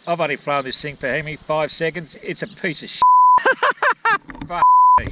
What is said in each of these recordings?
I've only flown this thing for how many? 5 seconds. It's a piece of shit. Fuck me.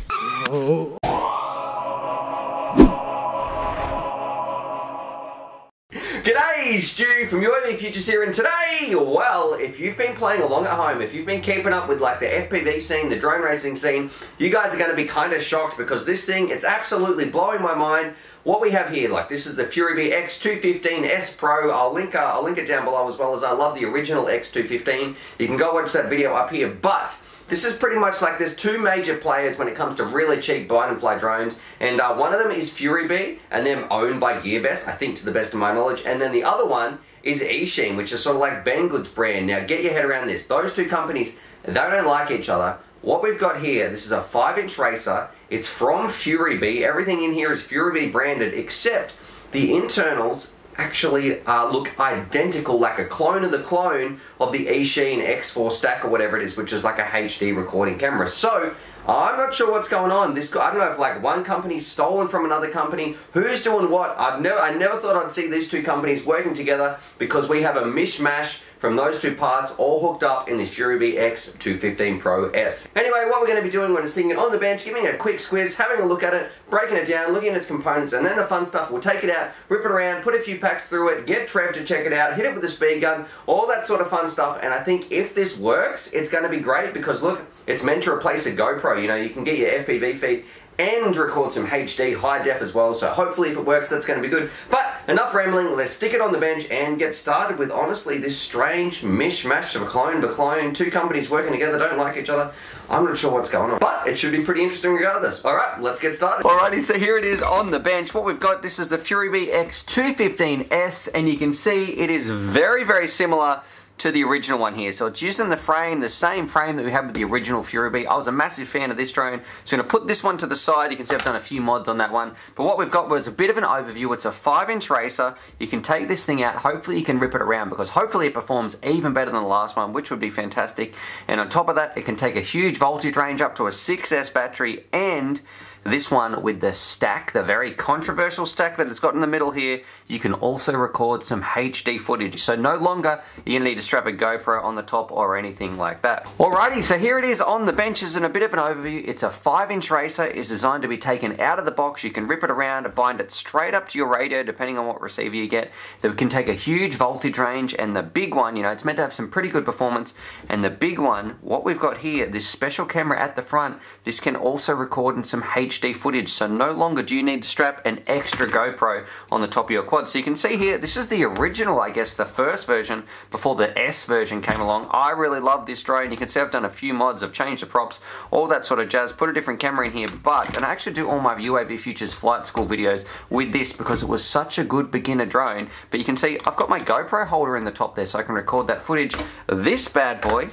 G'day, Stu from UAVfutures here, and today, well, if you've been playing along at home, if you've been keeping up with like the FPV scene, the drone racing scene, you guys are going to be kind of shocked because this thing, it's absolutely blowing my mind. What we have here, like this is the Furibee x215S Pro. I'll link it down below, as well as I love the original x215. You can go watch that video up here, but this is pretty much like there's two major players when it comes to really cheap bite and fly drones, and one of them is Furibee, and they're owned by GEARBEST, I think, to the best of my knowledge, and then the other one is Eachine, which is sort of like BANGGOOD's brand. Now get your head around this. Those two companies, they don't like each other. What we've got here, this is a 5-inch racer. It's from Furibee. Everything in here is Furibee branded, except the internals actually look identical, like a clone of the clone of the Eachine X4 stack or whatever it is, which is like a HD recording camera. So I'm not sure what's going on. I don't know if like one company's stolen from another company. Who's doing what? I never thought I'd see these two companies working together, because we have a mishmash from those two parts all hooked up in this Furibee X215 Pro S. Anyway, what we're going to be doing when it's sitting on the bench, giving it a quick squiz, having a look at it, breaking it down, looking at its components, and then the fun stuff, we'll take it out, rip it around, put a few packs through it, get Trev to check it out, hit it with a speed gun, all that sort of fun stuff. And I think if this works, it's going to be great, because look, it's meant to replace a GoPro. You know, you can get your FPV feed and record some HD high def as well, so hopefully if it works, that's going to be good. But enough rambling, let's stick it on the bench and get started with, honestly, this strange mishmash of a clone. Two companies working together, don't like each other. I'm not sure what's going on, but it should be pretty interesting regardless. Alright, let's get started. Alrighty, so here it is on the bench. What we've got, this is the Furibee X215S, and you can see it is very, very similar to the original one here. So it's using the frame, the same frame that we had with the original Furibee. I was a massive fan of this drone, so I'm going to put this one to the side. You can see I've done a few mods on that one. But what we've got was a bit of an overview. It's a 5-inch racer. You can take this thing out. Hopefully you can rip it around, because hopefully it performs even better than the last one, which would be fantastic. And on top of that, it can take a huge voltage range up to a 6S battery, and this one with the stack, the very controversial stack that it's got in the middle here, you can also record some HD footage. So no longer you need to strap a GoPro on the top or anything like that. Alrighty, so here it is on the benches and a bit of an overview. It's a 5-inch racer. It's designed to be taken out of the box. You can rip it around and bind it straight up to your radio, depending on what receiver you get. So it can take a huge voltage range, and the big one, you know, it's meant to have some pretty good performance. And the big one, what we've got here, this special camera at the front, this can also record in some HD footage, so no longer do you need to strap an extra GoPro on the top of your quad. So you can see here, this is the original, I guess, the first version before the S version came along. I really love this drone. You can see I've done a few mods, I've changed the props, all that sort of jazz, put a different camera in here, and I actually do all my UAVfutures flight school videos with this because it was such a good beginner drone. But you can see I've got my GoPro holder in the top there, so I can record that footage. This bad boy,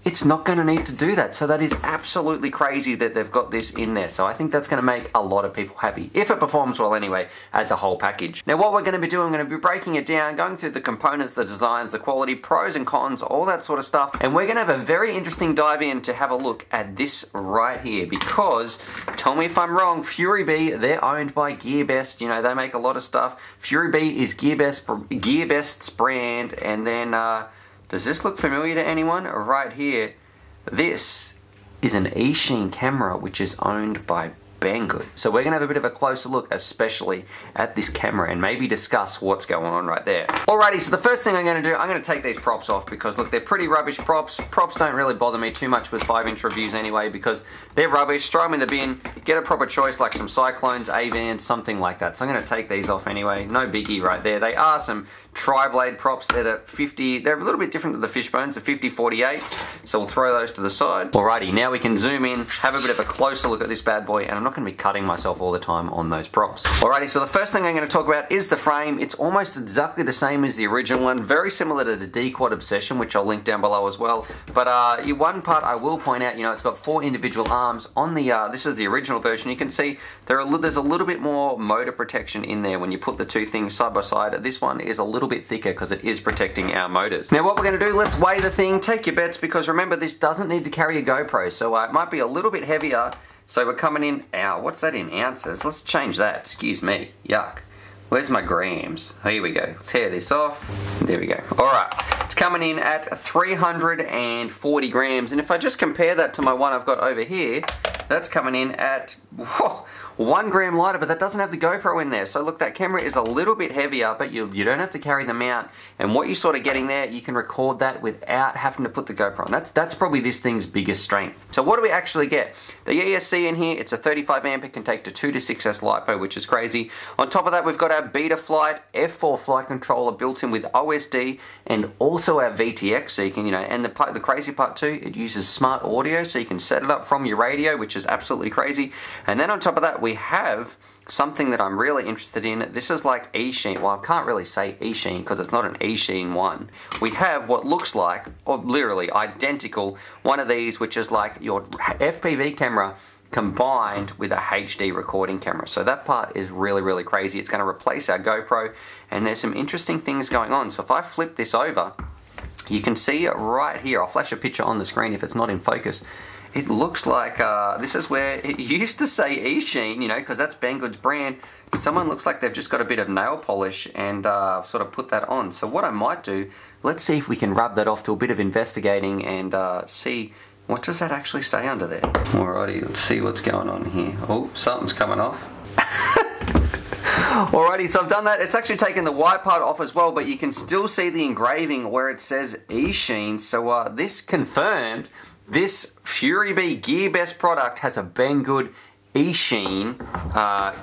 it's not going to need to do that. So that is absolutely crazy that they've got this in there. So I think that's going to make a lot of people happy, if it performs well anyway, as a whole package. Now what we're going to be doing, I'm going to be breaking it down, going through the components, the designs, the quality, pros and cons, all that sort of stuff. And we're going to have a very interesting dive in to have a look at this right here, because, tell me if I'm wrong, Furibee, they're owned by GEARBEST. You know, they make a lot of stuff. Furibee is GEARBEST's brand, and then, does this look familiar to anyone? Right here, this is an Eachine camera, which is owned by BANGGOOD. So we're going to have a bit of a closer look, especially at this camera, and maybe discuss what's going on right there. Alrighty, so the first thing I'm going to do, I'm going to take these props off, because look, they're pretty rubbish props. Props don't really bother me too much with 5-inch reviews anyway, because they're rubbish. Throw them in the bin, get a proper choice like some Cyclones, A-Vans, something like that. So I'm going to take these off anyway. No biggie right there. They are some tri-blade props. They're the 50, they're a little bit different to the Fishbones, the 50-48s. So we'll throw those to the side. Alrighty, now we can zoom in, have a bit of a closer look at this bad boy, and I'm not going to be cutting myself all the time on those props. Alrighty, so the first thing I'm going to talk about is the frame. It's almost exactly the same as the original one, very similar to the D-Quad Obsession, which I'll link down below as well. But one part I will point out, you know, it's got 4 individual arms. On the, this is the original version, you can see there's a little bit more motor protection in there when you put the two things side by side. This one is a little bit thicker because it is protecting our motors. Now what we're going to do, let's weigh the thing, take your bets, because remember, this doesn't need to carry a GoPro, so it might be a little bit heavier. So we're coming in, what's that in ounces? Let's change that, excuse me, yuck. Where's my grams? Oh, here we go. Tear this off. There we go. Alright, it's coming in at 340 grams, and if I just compare that to my one I've got over here, that's coming in at 1 gram lighter, but that doesn't have the GoPro in there. So look, that camera is a little bit heavier, but you don't have to carry the mount. And what you're sort of getting there, you can record that without having to put the GoPro on. That's probably this thing's biggest strength. So what do we actually get? The ESC in here, it's a 35 amp, it can take to 2 to 6S LiPo, which is crazy. On top of that, we've got our Betaflight F4 flight controller built in with OSD, and also our VTX, so you can, and the crazy part too, it uses smart audio, so you can set it up from your radio, which is absolutely crazy. And then on top of that, we have something that I'm really interested in. This is like eSheen. Well, I can't really say eSheen because it's not an eSheen one. We have what looks like, or literally identical, one of these, which is like your FPV camera combined with a HD recording camera. So that part is really, really crazy. It's going to replace our GoPro, and there's some interesting things going on. So if I flip this over, you can see right here, I'll flash a picture on the screen if it's not in focus. It looks like, this is where it used to say eSheen, because that's Banggood's brand. Someone looks like they've just got a bit of nail polish and sort of put that on. So what I might do, let's see if we can rub that off to a bit of investigating and see, what does that actually say under there? Alrighty, let's see what's going on here. Oh, something's coming off. Alrighty, so I've done that. It's actually taken the white part off as well, but you can still see the engraving where it says eSheen. So this confirmed, this Furibee GearBest product has a Banggood eSheen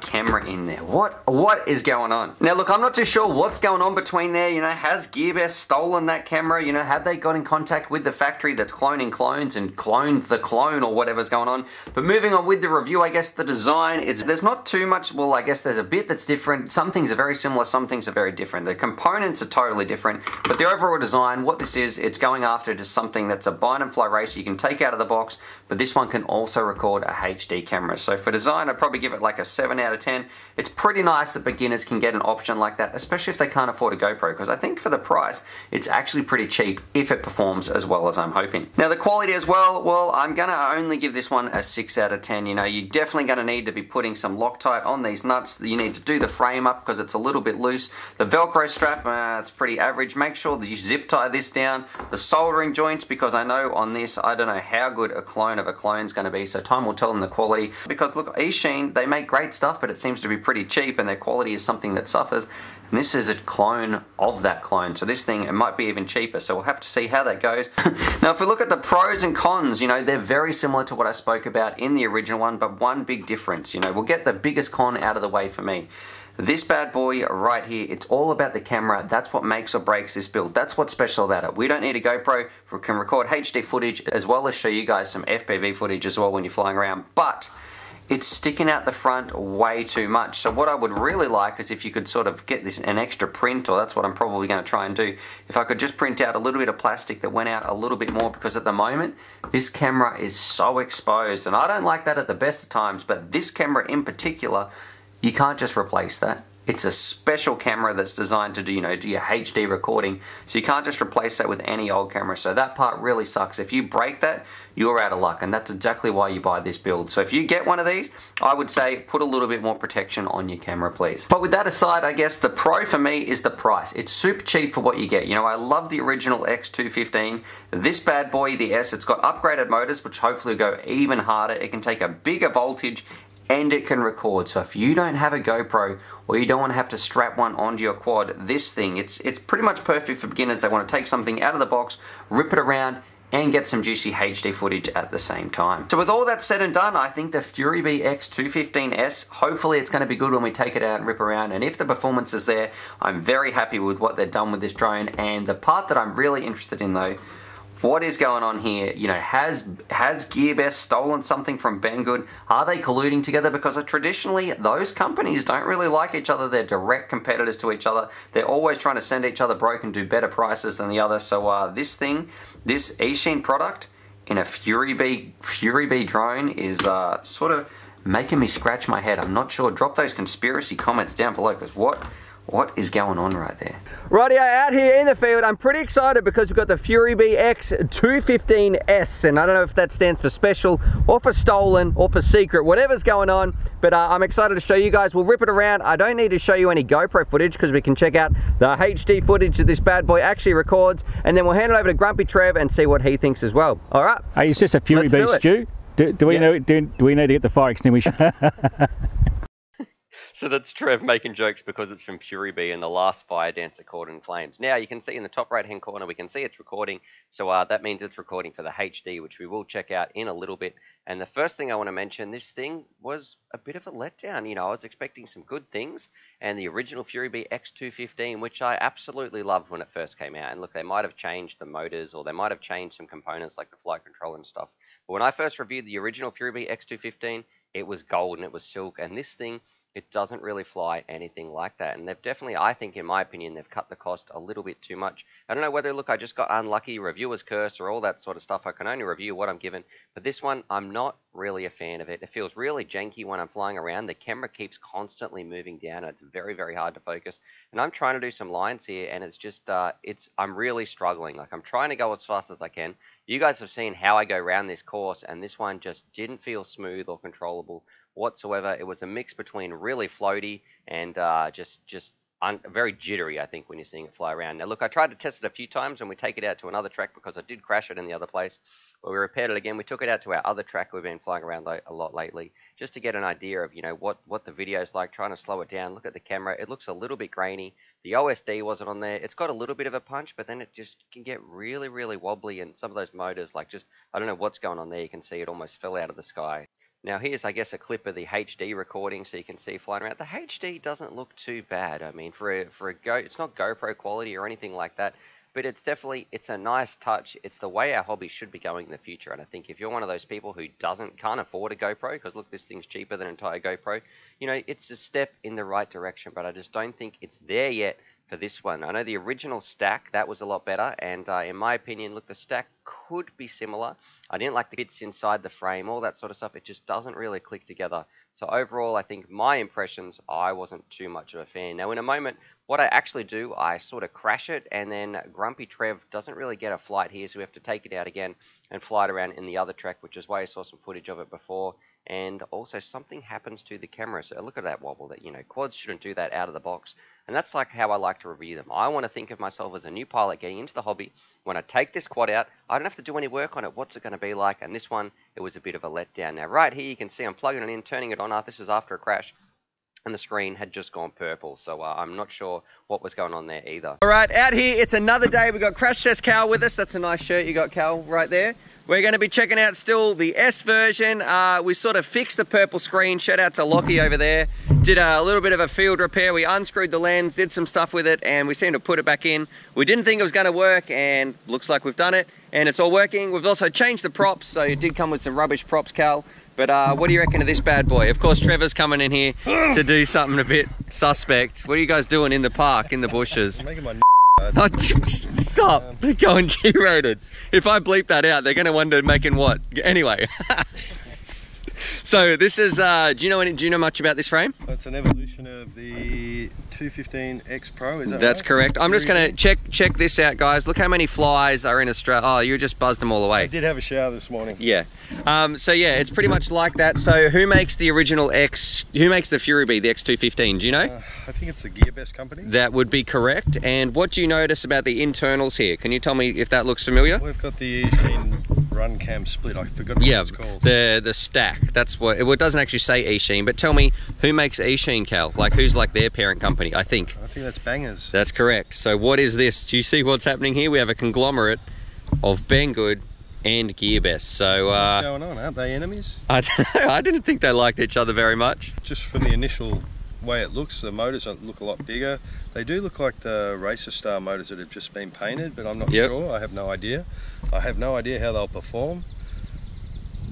camera in there. What is going on? Now look, I'm not too sure what's going on between there. Has GearBest stolen that camera? Have they got in contact with the factory that's cloning clones and cloned the clone or whatever's going on? But moving on with the review, I guess the design is, there's not too much, well, I guess there's a bit that's different. Some things are very similar, some things are very different. The components are totally different, but the overall design, what this is, it's going after just something that's a bind and fly racer you can take out of the box, but this one can also record a HD camera. So for design, I'd probably give it like a 7 out of 10. It's pretty nice that beginners can get an option like that, especially if they can't afford a GoPro, because I think for the price, it's actually pretty cheap if it performs as well as I'm hoping. Now the quality as well, I'm gonna only give this one a 6 out of 10. You're definitely gonna need to be putting some Loctite on these nuts. You need to do the frame up because it's a little bit loose. The Velcro strap, it's pretty average. Make sure that you zip tie this down. The soldering joints, because I know on this, I don't know how good a clone of a clone is gonna be, so time will tell in the quality. Because look, eSheen, they make great stuff, but it seems to be pretty cheap and their quality is something that suffers. And this is a clone of that clone. So this thing, it might be even cheaper. So we'll have to see how that goes. Now, if we look at the pros and cons, they're very similar to what I spoke about in the original one, but one big difference. We'll get the biggest con out of the way for me. This bad boy right here, it's all about the camera. That's what makes or breaks this build. That's what's special about it. We don't need a GoPro. We can record HD footage as well as show you guys some FPV footage as well when you're flying around. But it's sticking out the front way too much. So what I would really like is if you could sort of get this an extra print, or that's what I'm probably going to try and do. If I could just print out a little bit of plastic that went out a little bit more, because at the moment, this camera is so exposed. And I don't like that at the best of times, but this camera in particular, you can't just replace that. It's a special camera that's designed to do, do your HD recording. So you can't just replace that with any old camera. So that part really sucks. If you break that, you're out of luck. And that's exactly why you buy this build. So if you get one of these, I would say put a little bit more protection on your camera, please. But with that aside, I guess the pro for me is the price. It's super cheap for what you get. I love the original X215. This bad boy, the S, it's got upgraded motors, which hopefully will go even harder. It can take a bigger voltage, and it can record. So if you don't have a GoPro, or you don't want to have to strap one onto your quad, this thing, it's pretty much perfect for beginners. They want to take something out of the box, rip it around, and get some juicy HD footage at the same time. So with all that said and done, I think the Furibee X215S, hopefully it's going to be good when we take it out and rip around, and if the performance is there, I'm very happy with what they've done with this drone. And the part that I'm really interested in though, what is going on here? Has GearBest stolen something from Banggood? Are they colluding together? Because traditionally, those companies don't really like each other. They're direct competitors to each other. They're always trying to send each other broke and do better prices than the other. So this eSheen product in a Furibee drone is sort of making me scratch my head. I'm not sure. Drop those conspiracy comments down below, because What is going on right there? Rightio, out here in the field, I'm pretty excited because we've got the Furibee x215S, and I don't know if that stands for special or for stolen or for secret, whatever's going on, but I'm excited to show you guys. We'll rip it around. I don't need to show you any GoPro footage because we can check out the HD footage that this bad boy actually records, and then we'll hand it over to Grumpy Trev and see what he thinks as well. All right. Hey, it's just a Furibee, Stu. Do we know? Do we need to get the fire extinguisher? So that's Trev making jokes because it's from Furibee and the last fire dancer caught in flames. Now you can see in the top right hand corner, we can see it's recording. So that means it's recording for the HD, which we will check out in a little bit. And the first thing I want to mention, this thing was a bit of a letdown. You know, I was expecting some good things, and the original Furibee x215, which I absolutely loved when it first came out. And look, they might have changed the motors, or they might have changed some components like the flight controller and stuff. But when I first reviewed the original Furibee x215, it was gold and it was silk, and this thing, it doesn't really fly anything like that. And they've definitely, I think, in my opinion, they've cut the cost a little bit too much. I don't know whether, look, I just got unlucky, reviewer's curse, or all that sort of stuff. I can only review what I'm given. But this one, I'm not really a fan of it. It feels really janky when I'm flying around. The camera keeps constantly moving down. It's very, very hard to focus. And I'm trying to do some lines here, and it's just, I'm really struggling. Like, I'm trying to go as fast as I can. You guys have seen how I go around this course, and this one just didn't feel smooth or controllable whatsoever. It was a mix between really floaty and very jittery, I think, when you're seeing it fly around. Now, look, I tried to test it a few times, and we take it out to another track because I did crash it in the other place. But we repaired it again. We took it out to our other track we've been flying around a lot lately, just to get an idea of, you know, what the video's like, trying to slow it down. Look at the camera. It looks a little bit grainy. The OSD wasn't on there. It's got a little bit of a punch, but then it just can get really, really wobbly, and some of those motors, like, just, I don't know what's going on there. You can see it almost fell out of the sky. Now here's, I guess, a clip of the HD recording, so you can see flying around. The HD doesn't look too bad. I mean, it's not GoPro quality or anything like that, but it's definitely, it's a nice touch. It's the way our hobby should be going in the future. And I think if you're one of those people who can't afford a GoPro, because look, this thing's cheaper than an entire GoPro, you know, it's a step in the right direction, but I just don't think it's there yet for this one. I know the original stack, that was a lot better, and in my opinion, look, the stack could be similar. I didn't like the bits inside the frame, all that sort of stuff. It just doesn't really click together. So overall, I think my impressions, I wasn't too much of a fan. Now in a moment, what I actually do, I sort of crash it, and then Grumpy Trev doesn't really get a flight here, so we have to take it out again and fly it around in the other track, which is why I saw some footage of it before. And also something happens to the camera. So look at that wobble. That, you know, quads shouldn't do that out of the box. And that's like how I like to review them. I want to think of myself as a new pilot getting into the hobby. When I take this quad out, I don't have to do any work on it. What's it going to be like? And this one, it was a bit of a letdown. Now right here, you can see I'm plugging it in, turning it on. This is after a crash, and the screen had just gone purple, so I'm not sure what was going on there either. All right, out here, it's another day. We've got Crash Test Cal with us. That's a nice shirt you got, Cal, right there. We're going to be checking out still the S version. We sort of fixed the purple screen. Shout out to Lockie over there. Did a little bit of a field repair. We unscrewed the lens, did some stuff with it, and we seemed to put it back in. We didn't think it was going to work, and looks like we've done it, and it's all working. We've also changed the props, so it did come with some rubbish props, Cal. But what do you reckon of this bad boy? Of course, Trevor's coming in here to do something a bit suspect. What are you guys doing in the park, in the bushes? I'm making my Oh, stop. They're going G-rated. If I bleep that out, they're going to wonder making what? Anyway. So this is, do you know much about this frame? It's an evolution of the 215X Pro, is that That's right? correct. I'm just going to check this out, guys. Look how many flies are in Australia. Oh, you just buzzed them all away. I did have a shower this morning. Yeah. So yeah, it's pretty much like that. So who makes the original who makes the Furibee, the X215? Do you know? I think it's the GEARBEST company. That would be correct. And what do you notice about the internals here? Can you tell me if that looks familiar? We've got the E-Sheen run cam split. I forgot what it's called. The stack. That's what it doesn't actually say E-Sheen, but tell me who makes E-Sheen, Cal? Like who's like their parent company? I think that's Bangers. That's correct. So what is this? Do you see what's happening here? We have a conglomerate of BANGGOOD and GEARBEST. So what's going on? Aren't they enemies? I don't know. I didn't think they liked each other very much. Just from the initial way it looks, the motors look a lot bigger. They do look like the Racer Star motors that have just been painted, but I'm not sure. I have no idea. I have no idea how they'll perform.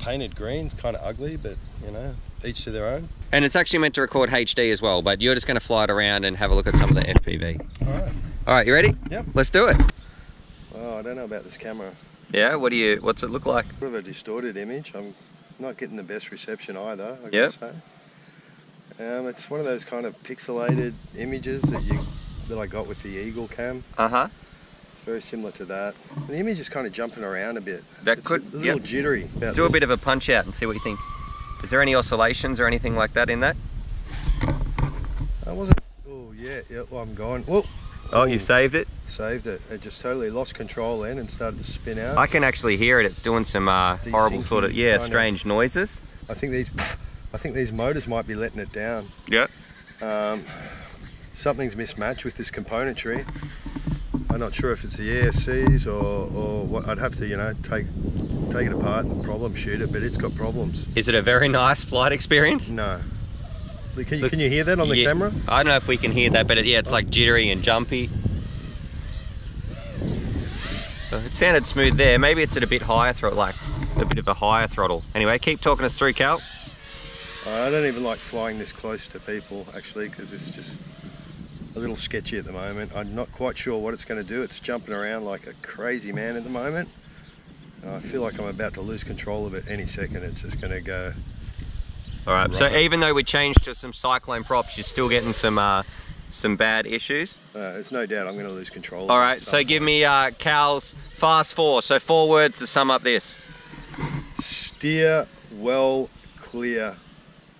Painted green's kind of ugly, but you know, each to their own. And it's actually meant to record HD as well, but you're just going to fly it around and have a look at some of the FPV. All right, you ready? Yep. Let's do it. Oh, I don't know about this camera. Yeah, what's it look like? Sort of a distorted image. I'm not getting the best reception either, I yep. gotta say. It's one of those kind of pixelated images that I got with the Eagle cam. It's very similar to that. And the image is kind of jumping around a bit. It's a little jittery. Do a bit of a punch out and see what you think. Is there any oscillations or anything like that in that? I wasn't. Oh yeah. Well, I'm gone. Whoa. Oh, you saved it? Saved it. It just totally lost control then and started to spin out. I can actually hear it. It's doing some horrible sort of strange noises. I think these motors might be letting it down. Yep. Something's mismatched with this componentry. I'm not sure if it's the ESCs or what. I'd have to, you know, take it apart and problem shoot it, but it's got problems. Is it a very nice flight experience? No. Can you hear that on the camera? I don't know if we can hear that, but it's like jittery and jumpy. It sounded smooth there. Maybe it's at a bit higher throttle, like a bit of a higher throttle. Anyway, keep talking us through, Cal. I don't even like flying this close to people, actually, because it's just a little sketchy at the moment. I'm not quite sure what it's going to do. It's jumping around like a crazy man at the moment. I feel like I'm about to lose control of it any second. It's just going to go. All right, so even though we changed to some cyclone props, you're still getting some bad issues? There's no doubt I'm going to lose control. All right, so give me Cal's fast 4. So 4 words to sum up this. Steer well clear.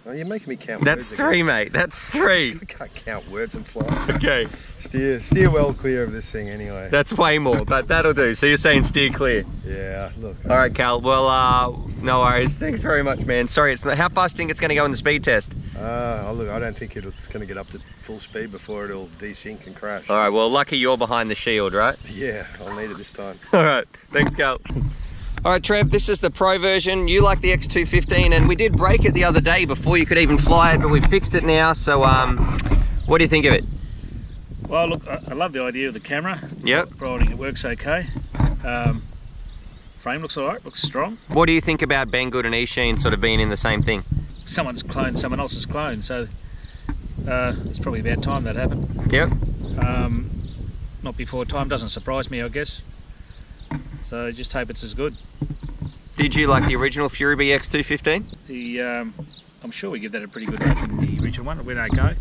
Oh, you're making me count That's words. That's 3, mate. That's 3. I can't count words and fly. Okay. Steer well clear of this thing anyway. That's way more, but that'll do. So you're saying steer clear? Yeah, look. All right, Cal. Well, no worries. Thanks very much, man. Sorry, it's not, how fast do you think it's going to go in the speed test? Look, I don't think it's going to get up to full speed before it'll desync and crash. All right, well, lucky you're behind the shield, right? Yeah, I'll need it this time. All right, thanks, Cal. All right, Trev, this is the Pro version. You like the X215, and we did break it the other day before you could even fly it, but we've fixed it now. So, what do you think of it? Well, look, I love the idea of the camera. Yep. Providing it works okay. Frame looks all right, looks strong. What do you think about BANGGOOD and eSheen sort of being in the same thing? Someone's cloned someone else's clone, so it's probably about time that happened. Yep. Not before time, doesn't surprise me, I guess. So just hope it's as good. Did you like the original Furibee X215? I'm sure we give that a pretty good rating, the original one. It went okay.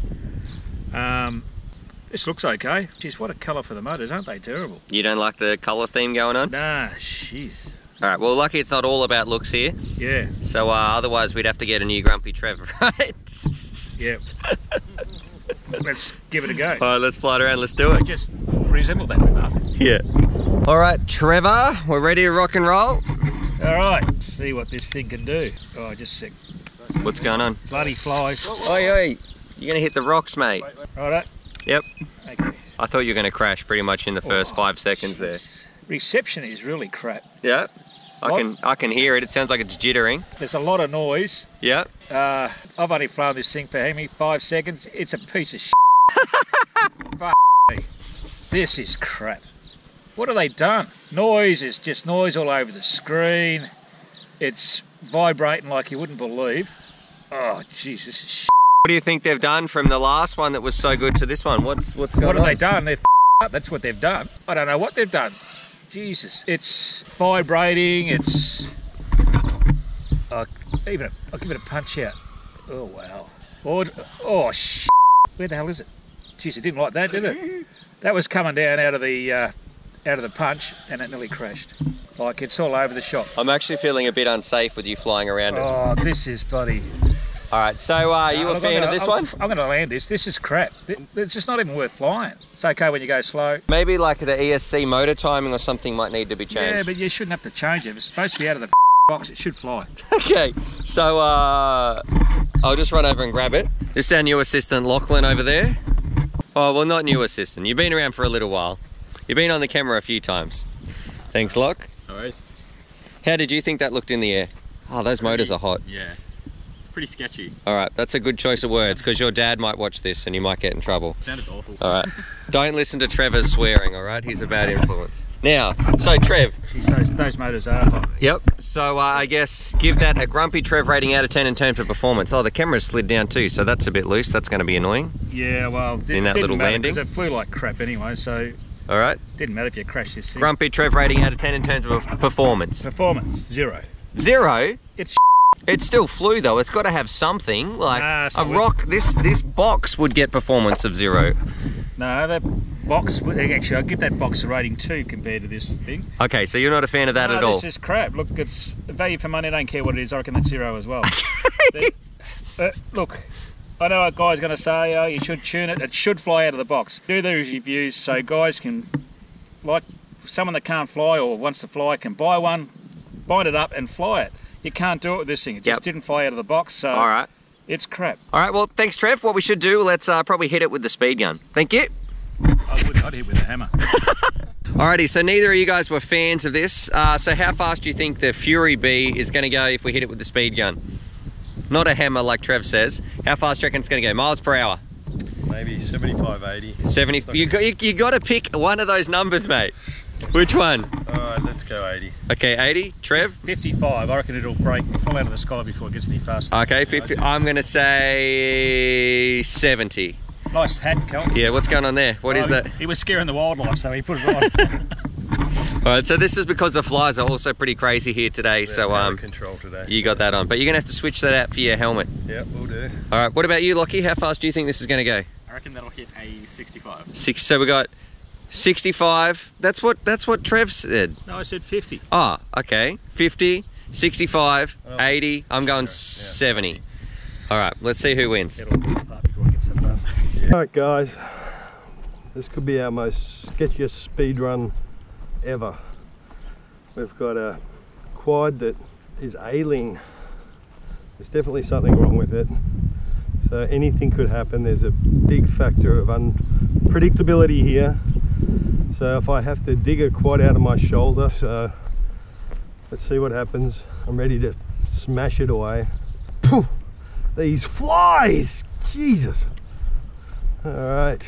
This looks okay. Jeez, what a colour for the motors, aren't they terrible? You don't like the colour theme going on? Nah, jeez. All right, well, lucky it's not all about looks here. Yeah. So otherwise we'd have to get a new Grumpy Trevor, right? Yep. Let's give it a go. All right, let's fly it around. Let's do it. Just resemble that remark. Yeah. All right, Trevor, we're ready to rock and roll. All right, let's see what this thing can do. Oh, just a sec. What's going on? Bloody flies. Oi, oi. You're gonna hit the rocks, mate. Righto. Yep. Okay. I thought you were gonna crash pretty much in the first 5 seconds there. Reception is really crap. Yeah. I can hear it. It sounds like it's jittering. There's a lot of noise. Yeah. I've only flown this thing for how many? 5 seconds. It's a piece of shit. This is crap. What have they done? Noise is just noise all over the screen. It's vibrating like you wouldn't believe. Oh, jeez, this is shit. What do you think they've done from the last one that was so good to this one? What's going on? What have they done? They've up. That's what they've done. I don't know what they've done. Jesus, it's vibrating. It's I'll give it a punch out. Oh wow. Oh shit. Where the hell is it? Jeez, it didn't like that, did it? That was coming down out of the punch, and it nearly crashed. Like it's all over the shop. I'm actually feeling a bit unsafe with you flying around it. Oh, this is bloody. All right, so you a fan of this one? I'm going to land this. This is crap. It's just not even worth flying. It's okay when you go slow. Maybe like the ESC motor timing or something might need to be changed. Yeah, but you shouldn't have to change it. It's supposed to be out of the box. It should fly. Okay, so I'll just run over and grab it. This is our new assistant, Lachlan, over there. Oh, well, not new assistant. You've been around for a little while. You've been on the camera a few times. Thanks, Loch. No worries. How did you think that looked in the air? Oh, those motors are hot. Yeah. Pretty sketchy. All right, that's a good choice of words because your dad might watch this and you might get in trouble. It sounded awful. All right, don't listen to Trevor's swearing, all right? He's a bad influence. Now, so Trev. Those motors are hot. Yep, so I guess give that a grumpy Trev rating out of 10 in terms of performance. Oh, the camera's slid down too, so that's a bit loose. That's going to be annoying. Yeah, well, in that little landing. Because it flew like crap anyway, so. All right. Didn't matter if you crashed this thing. Grumpy Trev rating out of 10 in terms of performance. Performance, 0. 0? It's It still flew though. It's got to have something like a rock. This box would get performance of 0. No, that box. Actually, I'll give that box a rating 2 compared to this thing. Okay, so you're not a fan of that at all. This is crap. Look, it's value for money. I don't care what it is. I reckon that's 0 as well. Look, I know a guy's going to say, oh, you should tune it. It should fly out of the box. Do the reviews so guys can, like someone that can't fly or wants to fly, can buy one, bind it up and fly it. You can't do it with this thing. It just didn't fly out of the box, so all right. It's crap. All right, well, thanks, Trev. What we should do, let's probably hit it with the speed gun. Thank you. I'd hit with a hammer. Alrighty, so neither of you guys were fans of this. So how fast do you think the Furibee is going to go if we hit it with the speed gun? Not a hammer like Trev says. How fast do you reckon it's going to go? Miles per hour? Maybe 75, 80. 70. You got to pick one of those numbers, mate. Which one? Alright, let's go 80. Okay, 80. Trev? 55. I reckon it'll break and fall out of the sky before it gets any faster. Okay, 50. I'm going to say 70. Nice hat, Cal. Yeah, what's going on there? What is that? He was scaring the wildlife, so he put it on. Alright, so this is because the flies are also pretty crazy here today, Yeah, so control today. you got that on. But you're going to have to switch that out for your helmet. Yep, we'll do. Alright, what about you, Lockie? How fast do you think this is going to go? I reckon that'll hit a 65. So we got 65. That's what Trev said. No, I said 50. Oh, okay. 50, 65, 80. I'm going 70. All right, let's see who wins. Alright guys, this could be our most sketchiest speed run ever. We've got a quad that is ailing. There's definitely something wrong with it. So anything could happen. There's a big factor of unpredictability here. So if I have to dig a quad out of my shoulder, so let's see what happens. I'm ready to smash it away. Poof, these flies, Jesus. All right,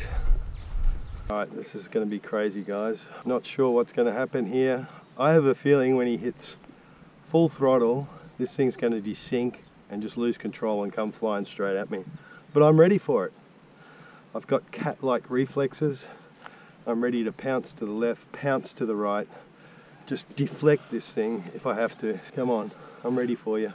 this is going to be crazy, guys. Not sure what's going to happen here. I have a feeling when he hits full throttle, this thing's going to desync and just lose control and come flying straight at me. But I'm ready for it. I've got cat-like reflexes. I'm ready to pounce to the left, pounce to the right, just deflect this thing if I have to. Come on, I'm ready for you.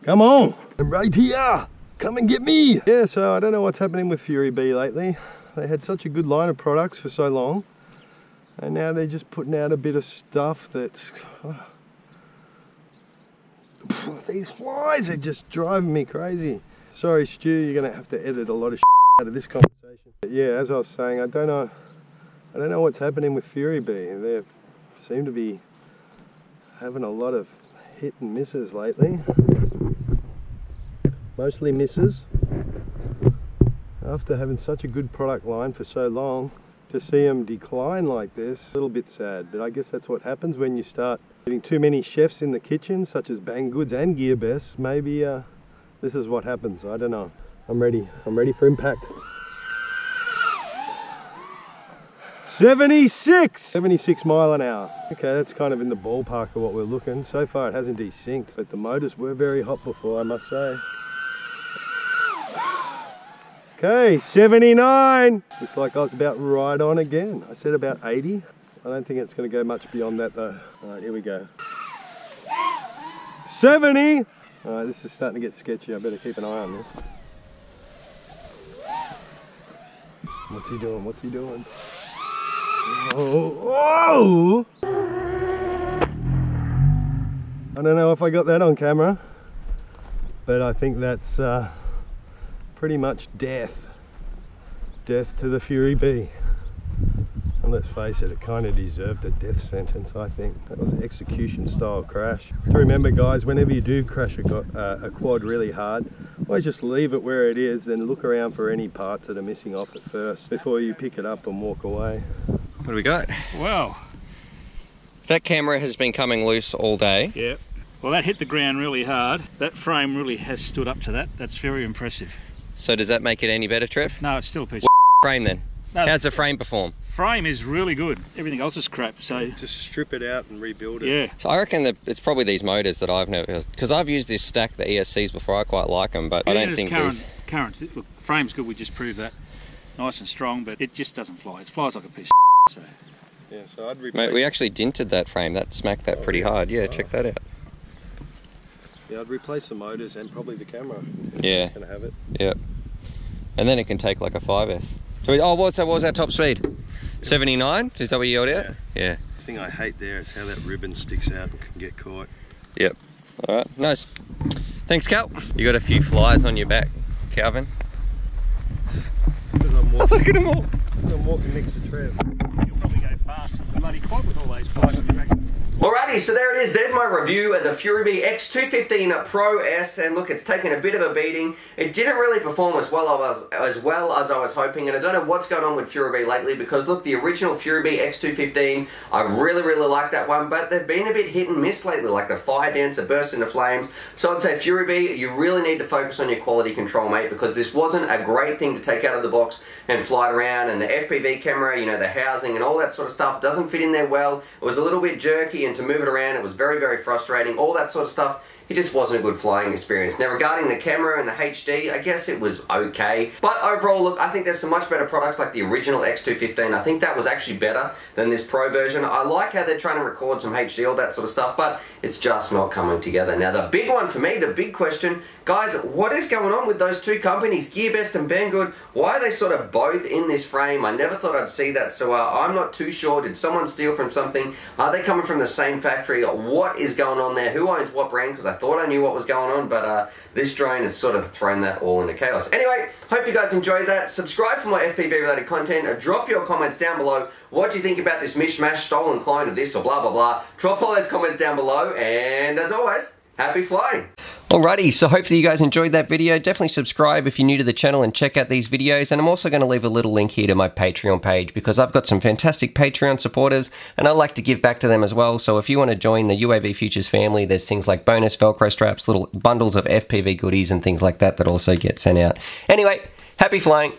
Come on, I'm right here. Come and get me. Yeah, so I don't know what's happening with Furibee lately. They had such a good line of products for so long, and now they're just putting out a bit of stuff that's... These flies are just driving me crazy. Sorry, Stu, you're gonna have to edit a lot of out of this conversation. But yeah, as I was saying, I don't know what's happening with Furibee. They seem to be having a lot of hit and misses lately. Mostly misses. After having such a good product line for so long, to see them decline like this, a little bit sad. But I guess that's what happens when you start getting too many chefs in the kitchen, such as BANGGOOD and GEARBEST. Maybe this is what happens. I don't know. I'm ready for impact. 76 mile an hour. Okay, that's kind of in the ballpark of what we're looking. So far it hasn't desynced, but the motors were very hot before, I must say. Okay, 79. Looks like I was about right on again. I said about 80. I don't think it's going to go much beyond that though. All right, here we go. 70. All right, this is starting to get sketchy. I better keep an eye on this. What's he doing? What's he doing? Oh, oh! I don't know if I got that on camera, but I think that's pretty much death. Death to the Furibee. And let's face it, it kind of deserved a death sentence, I think. That was an execution style crash. To remember guys, whenever you do crash a quad really hard, always just leave it where it is and look around for any parts that are missing off at first before you pick it up and walk away. What do we got? Well, that camera has been coming loose all day. Yeah. Well, that hit the ground really hard. That frame really has stood up to that. That's very impressive. So does that make it any better, Trev? No, it's still a piece of frame then? No, how's the frame perform? Frame is really good. Everything else is crap. So just strip it out and rebuild it. Yeah. So I reckon that it's probably these motors that I've never, because I've used this stack, the ESCs before. I quite like them, but I don't think current. Look, frame's good. We just proved that. Nice and strong, but it just doesn't fly. It flies like a piece of so. Yeah. So I'd replace. Mate, we actually dinted that frame. That smacked that pretty hard. Yeah, check that out. Yeah, I'd replace the motors and probably the camera. Yeah. It's gonna have it. Yep. And then it can take like a 5S. So oh, what was our top speed? 79? Is that what you yelled out? Yeah. The thing I hate there is how that ribbon sticks out and can get caught. Yep. All right, nice. Thanks, Cal. You got a few flies on your back, Calvin. Because I'm walking, Look at them all. I'm walking next to Trev. You'll probably go fast from the bloody quad with all those flies on your back. Alrighty, so there it is. There's my review of the Furibee X215 Pro S, and look, it's taken a bit of a beating. It didn't really perform as well as I was hoping, and I don't know what's going on with Furibee lately, because look, the original Furibee X215, I really like that one, but they've been a bit hit and miss lately, like the fire dancer burst into flames. So I'd say Furibee, you really need to focus on your quality control, mate, because this wasn't a great thing to take out of the box and fly it around, and the FPV camera, you know, the housing and all that sort of stuff doesn't fit in there well. It was a little bit jerky, and to move it around, it was very frustrating, all that sort of stuff. It just wasn't a good flying experience. Now regarding the camera and the HD, I guess it was okay. But overall, look, I think there's some much better products like the original X215. I think that was actually better than this Pro version. I like how they're trying to record some HD, all that sort of stuff, but it's just not coming together. Now the big one for me, the big question, guys, what is going on with those two companies, GearBest and BANGGOOD? Why are they sort of both in this frame? I never thought I'd see that, so I'm not too sure. Did someone steal from something? Are they coming from the same factory? What is going on there? Who owns what brand? Because I thought I knew what was going on, but this drone has sort of thrown that all into chaos. Anyway, hope you guys enjoyed that. Subscribe for more FPV related content. Drop your comments down below. What do you think about this mishmash, stolen clone of this, or blah blah blah? Drop all those comments down below, and as always, happy flying! Alrighty, so hopefully you guys enjoyed that video. Definitely subscribe if you're new to the channel and check out these videos. And I'm also going to leave a little link here to my Patreon page, because I've got some fantastic Patreon supporters and I like to give back to them as well. So if you want to join the UAVfutures family, there's things like bonus Velcro straps, little bundles of FPV goodies and things like that that also get sent out. Anyway, happy flying!